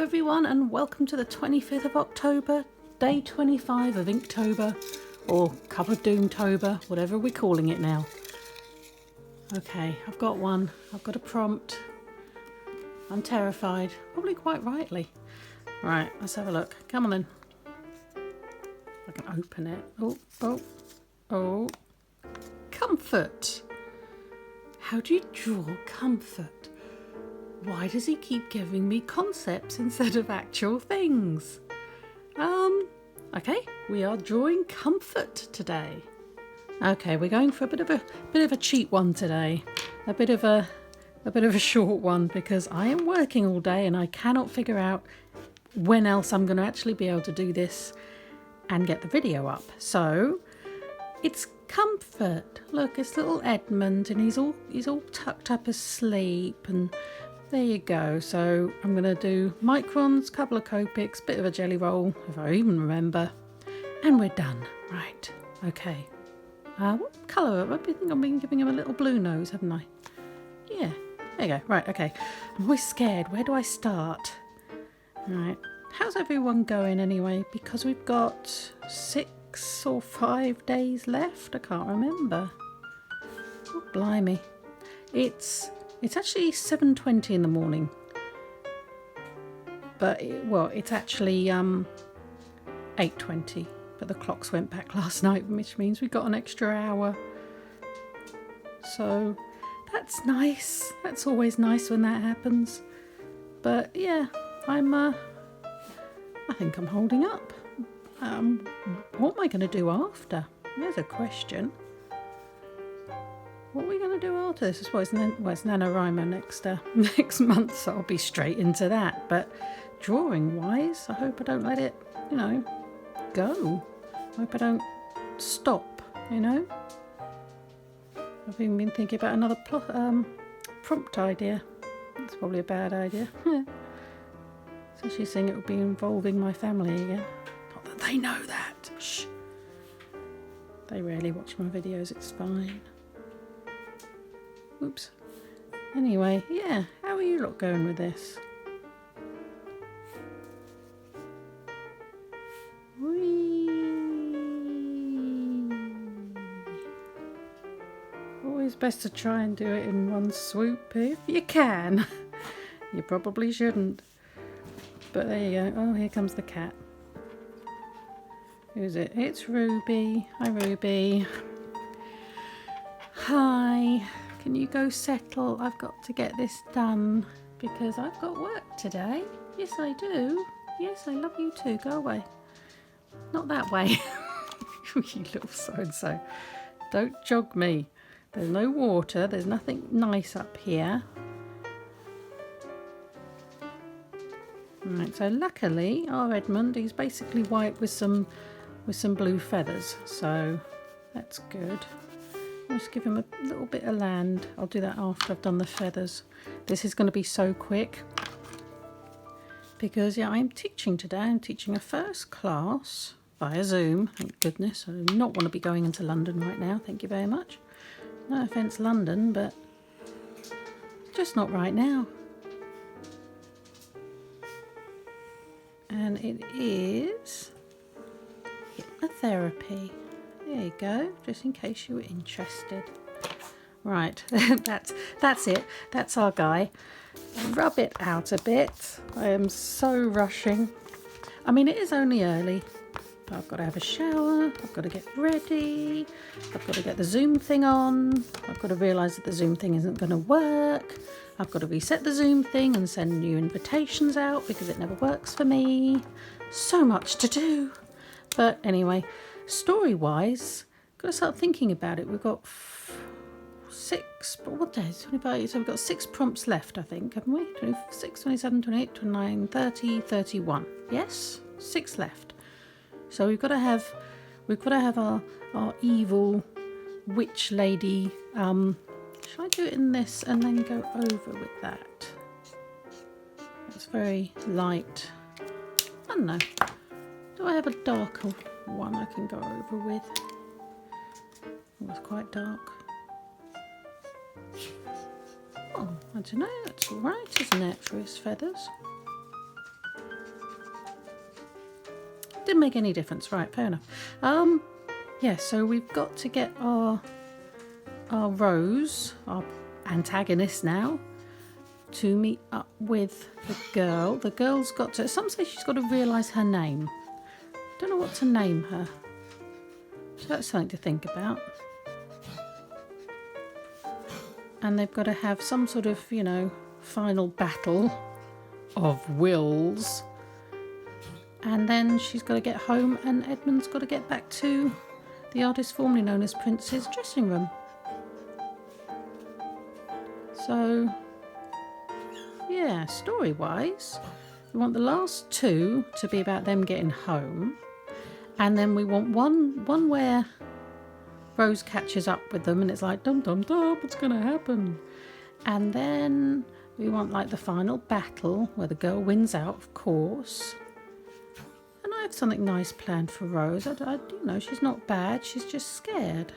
everyone, and welcome to the 25th of October, day 25 of Inktober, or Cup of Doomtober, whatever we're calling it now. Okay, I've got one. I've got a prompt. I'm terrified, probably quite rightly. Right, let's have a look. Come on then. I can open it. Oh. Comfort. How do you draw comfort? Why does he keep giving me concepts instead of actual things? Okay, we are drawing comfort today. Okay, we're going for a bit of a cheap one today. A bit of a short one because I am working all day and I cannot figure out when else I'm going to actually be able to do this and get the video up. So it's comfort. Look, it's little Edmond and he's all tucked up asleep, and there you go. So I'm going to do microns, couple of Copics, bit of a jelly roll, if I even remember, and we're done. Right, okay. What colour? I think I've been giving him a little blue nose, haven't I? Yeah, there you go. Right, okay. I'm always scared. Where do I start? Right, how's everyone going anyway? Because we've got 6 or 5 days left. I can't remember. Oh, blimey. It's actually 7:20 in the morning. But, it's actually 8:20. But the clocks went back last night, which means we got an extra hour. So that's nice. That's always nice when that happens. But yeah, I think I'm holding up. What am I going to do after? There's a question. What are we going to do after this? It's NaNoWriMo next month, so I'll be straight into that. But drawing-wise, I hope I don't let it, go. I hope I don't stop, I've even been thinking about another prompt idea. That's probably a bad idea. So she's saying it will be involving my family again. Not that they know that. Shh. They rarely watch my videos, it's fine. Oops. Anyway, yeah, how are you lot going with this? Always best to try and do it in one swoop if you can. You probably shouldn't. But there you go. Oh, here comes the cat. Who's it? It's Ruby. Hi, Ruby. Hi. Can you go settle? I've got to get this done because I've got work today. Yes, I do. Yes, I love you too. Go away. Not that way. You little so-and-so. Don't jog me. There's no water. There's nothing nice up here. Right, so luckily our Edmond, he's basically white with some blue feathers, so that's good. I'll just give him a little bit of land. I'll do that after I've done the feathers. This is going to be so quick because I'm teaching today. I'm teaching a first class via Zoom. Thank goodness. I do not want to be going into London right now. Thank you very much. No offence, London, but just not right now. And it is hypnotherapy. There you go, just in case you were interested. Right, that's it. That's our guy. Rub it out a bit. I am so rushing. I mean, it is only early, but I've got to have a shower. I've got to get ready. I've got to get the Zoom thing on. I've got to realise that the Zoom thing isn't going to work. I've got to reset the Zoom thing and send new invitations out because it never works for me. So much to do. But anyway, story-wise, got to start thinking about it. We've got 6, but what days? So we've got 6 prompts left, I think, haven't we? 26, 27, 28, 29, 30, 31. Yes? 6 left. So we've got to have our evil witch lady. Shall I do it in this and then go over with that? It's very light. I don't know. Do I have a darker one I can go over with? Oh, it's quite dark. Oh, I don't know. That's all right, isn't it, for his feathers? Didn't make any difference. Right, fair enough. Yeah, so we've got to get our Rose, our antagonist now, to meet up with the girl. The girl's got to, some say she's got to realise her name. Don't know what to name her. So that's something to think about. And they've got to have some sort of, you know, final battle of wills. And then she's got to get home and Edmond's got to get back to the artist formerly known as Prince's dressing room. So, yeah, story-wise, we want the last two to be about them getting home. And then we want one where Rose catches up with them and it's like, dum dum dum, what's going to happen? And then we want like the final battle where the girl wins out, of course. And I have something nice planned for Rose. You know, she's not bad, she's just scared.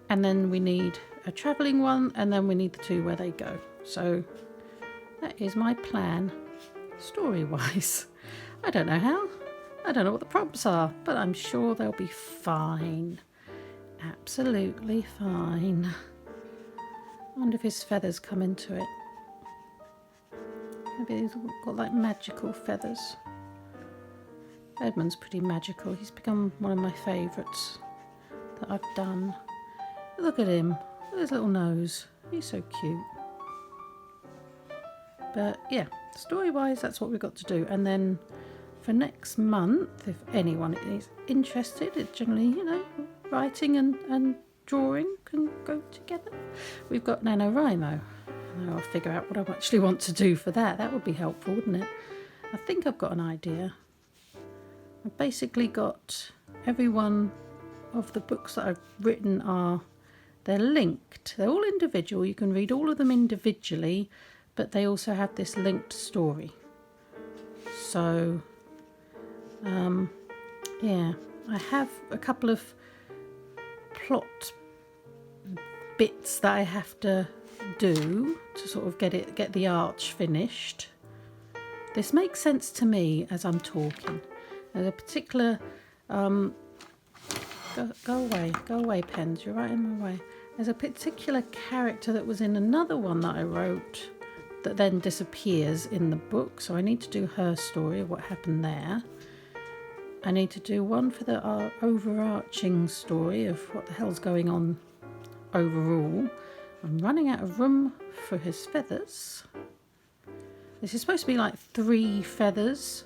And then we need a travelling one, and then we need the two where they go. So that is my plan, story-wise. I don't know how. I don't know what the prompts are, but I'm sure they'll be fine. Absolutely fine. I wonder if his feathers come into it. Maybe he's got like magical feathers. Edmond's pretty magical. He's become one of my favourites that I've done. Look at him. Look at his little nose. He's so cute. But yeah, story-wise, that's what we've got to do. And then for next month, if anyone is interested, it's generally, you know, writing and drawing can go together. We've got NaNoWriMo. I'll figure out what I actually want to do for that. That would be helpful, wouldn't it? I think I've got an idea. I've basically got every one of the books that I've written they're linked. They're all individual. You can read all of them individually, but they also have this linked story. So, yeah, I have a couple of plot bits that I have to do to sort of get the arch finished. This makes sense to me as I'm talking. There's a particular go away pens, you're right in my way. There's a particular character that was in another one that I wrote that then disappears in the book, so I need to do her story of what happened there. I need to do one for the overarching story of what the hell's going on overall. I'm running out of room for his feathers. This is supposed to be like 3 feathers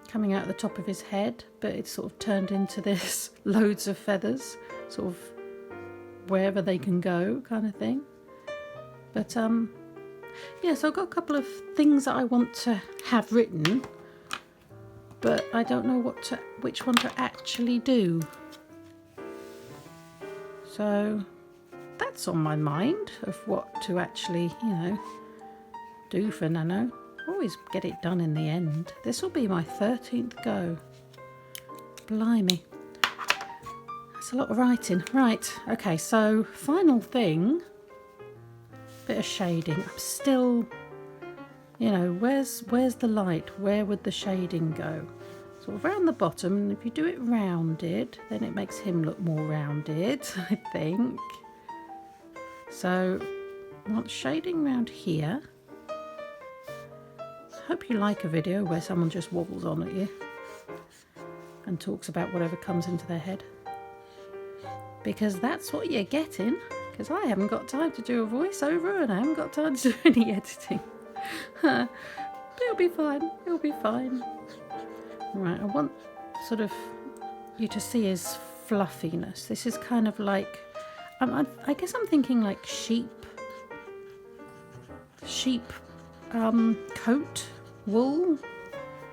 coming out the top of his head, but it's sort of turned into this loads of feathers, sort of wherever they can go kind of thing. But yeah, so I've got a couple of things that I want to have written, but I don't know which one to actually do. So that's on my mind of what to actually, you know, do for Nano. Always get it done in the end. This will be my 13th go. Blimey. That's a lot of writing. Right, okay, so final thing. Bit of shading. I'm still, you know, where's the light? Where would the shading go? Sort of around the bottom, and if you do it rounded, then it makes him look more rounded, I think. So I want shading around here. Hope you like a video where someone just wobbles on at you and talks about whatever comes into their head, because that's what you're getting, because I haven't got time to do a voiceover and I haven't got time to do any editing. It'll be fine, it'll be fine. Right, I want sort of you to see his fluffiness. This is kind of like, I guess I'm thinking like sheep coat, wool.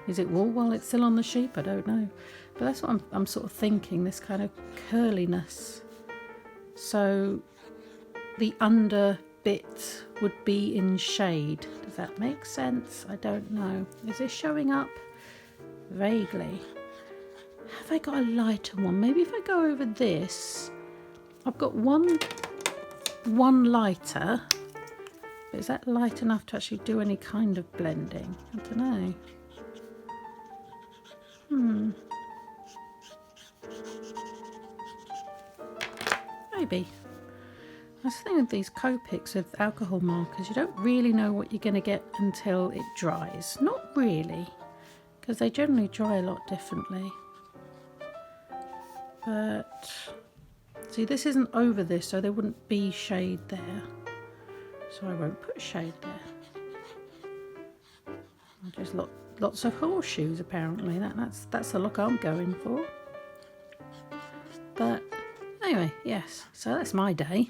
Is it wool while it's still on the sheep? I don't know, but that's what I'm sort of thinking, this kind of curliness. So the under bit would be in shade. Does that make sense? I don't know. Is this showing up? Vaguely. Have I got a lighter one? Maybe if I go over this, I've got one lighter. But is that light enough to actually do any kind of blending? I don't know. Maybe. That's the thing with these Copics with alcohol markers, you don't really know what you're going to get until it dries. Not really, because they generally dry a lot differently. But, see, this isn't over this, so there wouldn't be shade there. So I won't put shade there. Just lots of horseshoes, apparently. That's the look I'm going for. But anyway, yes, so that's my day.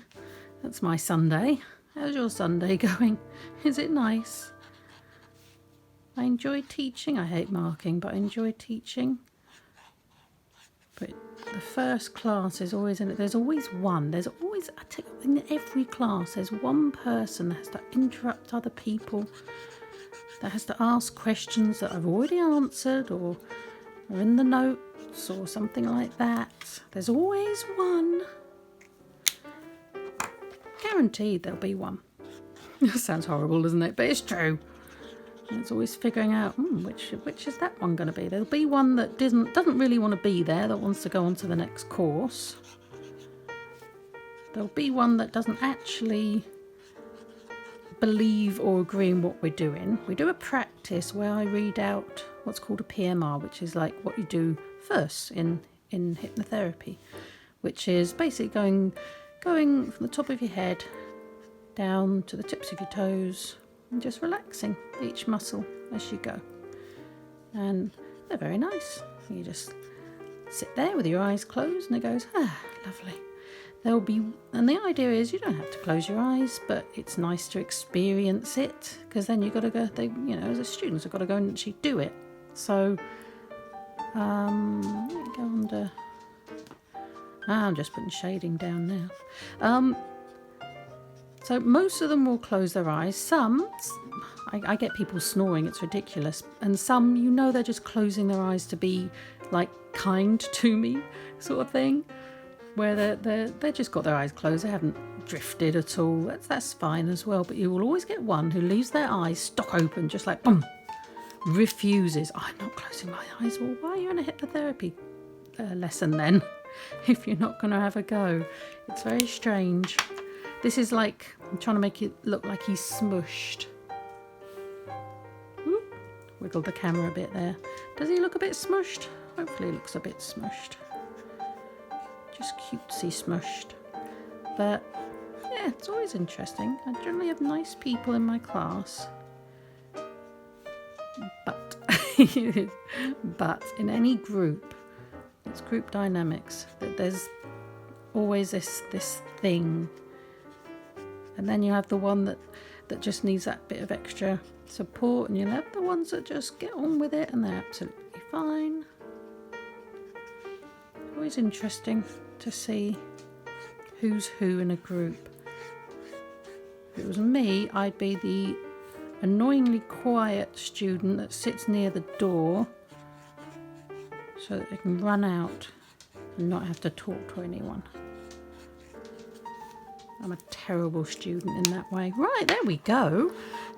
That's my Sunday. How's your Sunday going? Is it nice? I enjoy teaching. I hate marking, but I enjoy teaching. But the first class is always in it. There's always one. There's always, in every class, there's one person that has to interrupt other people, that has to ask questions that I've already answered or are in the notes or something like that. There's always one. Guaranteed there'll be one. That sounds horrible, doesn't it? But it's true. And it's always figuring out which is that one going to be. There'll be one that doesn't really want to be there, that wants to go on to the next course. There'll be one that doesn't actually believe or agree in what we're doing. We do a practice where I read out what's called a PMR, which is like what you do first in hypnotherapy, which is basically going from the top of your head down to the tips of your toes and just relaxing each muscle as you go. And they're very nice. You just sit there with your eyes closed and it goes, lovely. And the idea is you don't have to close your eyes, but it's nice to experience it, because then you've got to go, as a student, you've got to go and actually do it. So, let me go under. I'm just putting shading down now. So most of them will close their eyes. Some, I get people snoring, it's ridiculous. And some, they're just closing their eyes to be like kind to me, sort of thing. Where they just got their eyes closed, they haven't drifted at all. That's fine as well. But you will always get one who leaves their eyes stock open, just like boom, refuses. I'm not closing my eyes. Well, why are you in a hypnotherapy lesson then, if you're not going to have a go? It's very strange. This is like, I'm trying to make it look like he's smushed. Wiggle the camera a bit there. Does he look a bit smushed? Hopefully he looks a bit smushed. Just cutesy smushed. But yeah, it's always interesting. I generally have nice people in my class. But in any group, it's group dynamics, that there's always this thing. And then you have the one that just needs that bit of extra support, and you'll have the ones that just get on with it and they're absolutely fine. Always interesting to see who's who in a group. If it was me, I'd be the annoyingly quiet student that sits near the door so that they can run out and not have to talk to anyone. I'm a terrible student in that way. Right, there we go.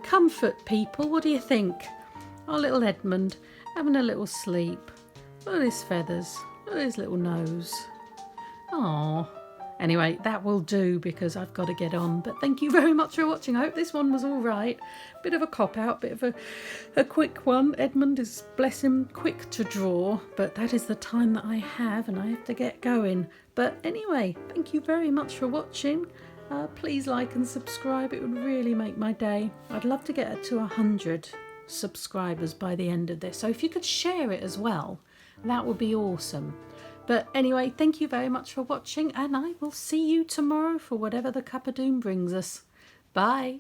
Comfort, people. What do you think? Our little Edmond having a little sleep. Look at his feathers. Look at his little nose. Aww. Anyway, that will do because I've got to get on. But thank you very much for watching. I hope this one was all right. Bit of a cop-out, bit of a quick one. Edmond is, bless him, quick to draw. But that is the time that I have and I have to get going. But anyway, thank you very much for watching. Please like and subscribe. It would really make my day. I'd love to get it to 100 subscribers by the end of this. So if you could share it as well, that would be awesome. But anyway, thank you very much for watching, and I will see you tomorrow for whatever the Cup of Doom brings us. Bye.